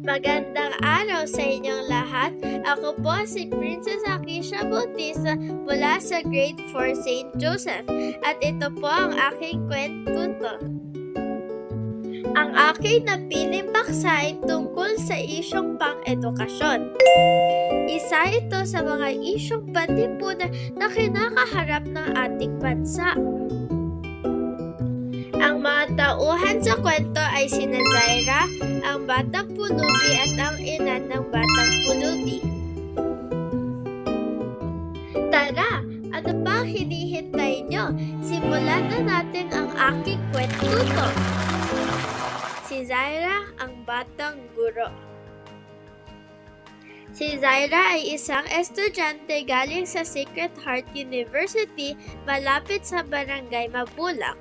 Magandang araw sa inyong lahat. Ako po si Princess Akisha Bautista mula sa Grade 4 St. Joseph at ito po ang aking kwentuto. Ang aking napiling paksa ay tungkol sa isyong pang-edukasyon. Isa ito sa mga isyong panlipunan na kinakaharap ng ating bansa. Ang mga tauhan sa kwento ay sina Zaira, ang batang pulubi at ang ina ng batang pulubi. Tara, ano ba ang hinihintay nyo? Simulan na natin ang aking kwentuto. Si Zaira, ang batang guro. Si Zaira ay isang estudyante galing sa Sacred Heart University malapit sa Barangay Mabulak.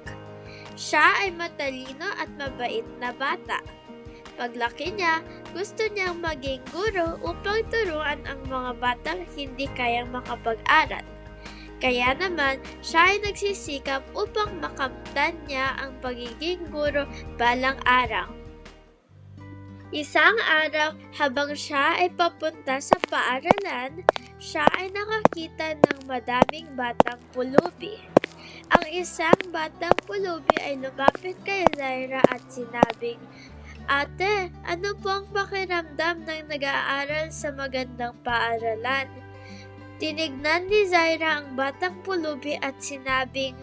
Siya ay matalino at mabait na bata. Paglaki niya, gusto niyang maging guro upang turuan ang mga batang hindi kayang makapag-aral. Kaya naman, siya ay nagsisikap upang makamtan niya ang pagiging guro balang araw. Isang araw, habang siya ay papunta sa paaralan, siya ay nakakita ng madaming batang pulubi. Ang isang batang pulubi ay lumapit kay Zaira at sinabing, "Ate, ano po ang pakiramdam ng nag-aaral sa magandang paaralan?" Tinignan ni Zaira ang batang pulubi at sinabing,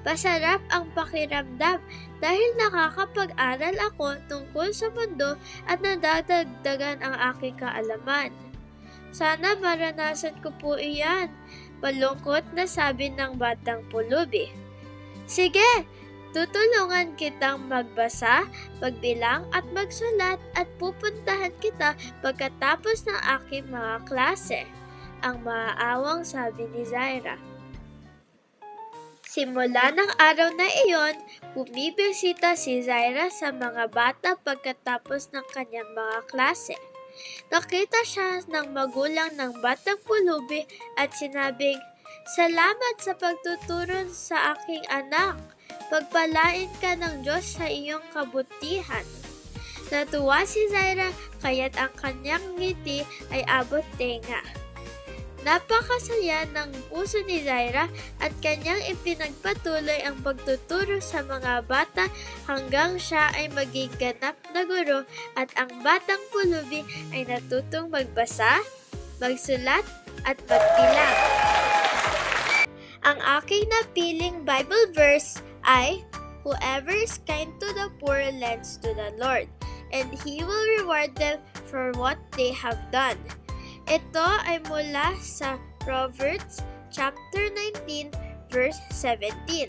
"Masarap ang pakiramdam dahil nakakapag-aral ako tungkol sa mundo at nadadagdagan ang aking kaalaman. Sana maranasan ko po iyan." Malungkot na sabi ng batang pulubi. "Sige, tutulungan kitang magbasa, magbilang at magsulat at pupuntahan kita pagkatapos ng aking mga klase," ang maaawang sabi ni Zaira. Simula ng araw na iyon, bumibisita si Zaira sa mga bata pagkatapos ng kanyang mga klase. Nakita siya ng magulang ng batang pulubi at sinabing, "Salamat sa pagtuturo sa aking anak. Pagpalain ka ng Diyos sa iyong kabutihan." Natuwa si Zaira kaya't ang kanyang ngiti ay abot tenga. Napakasaya ng puso ni Zaira at kanyang ipinagpatuloy ang pagtuturo sa mga bata hanggang siya ay maging ganap na guro at ang batang pulubi ay natutong magbasa, magsulat at magbilang. Ang aking napiling Bible verse ay, "Whoever is kind to the poor lends to the Lord, and He will reward them for what they have done." Ito ay mula sa Proverbs chapter 19 verse 17.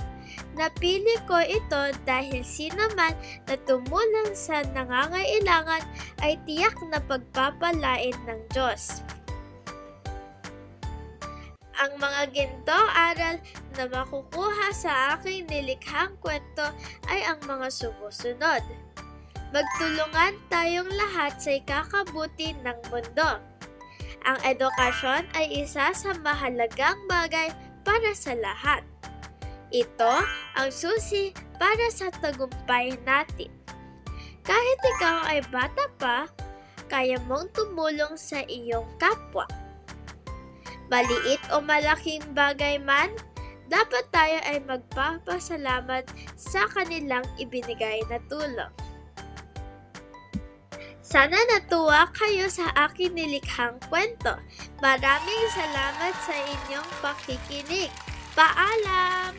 Napili ko ito dahil sino man na tumulong sa nangangailangan ay tiyak na pagpapalain ng Diyos. Ang mga gintong aral na makukuha sa aking nilikhang kwento ay ang mga sumusunod. Magtulungan tayong lahat sa ikakabuti ng mundo. Ang edukasyon ay isa sa mahalagang bagay para sa lahat. Ito ang susi para sa tagumpay natin. Kahit ikaw ay bata pa, kaya mong tumulong sa iyong kapwa. Maliit o malaking bagay man, dapat tayo ay magpapasalamat sa kanilang ibinigay na tulong. Sana natuwa kayo sa aking nilikhang kwento. Maraming salamat sa inyong pakikinig. Paalam!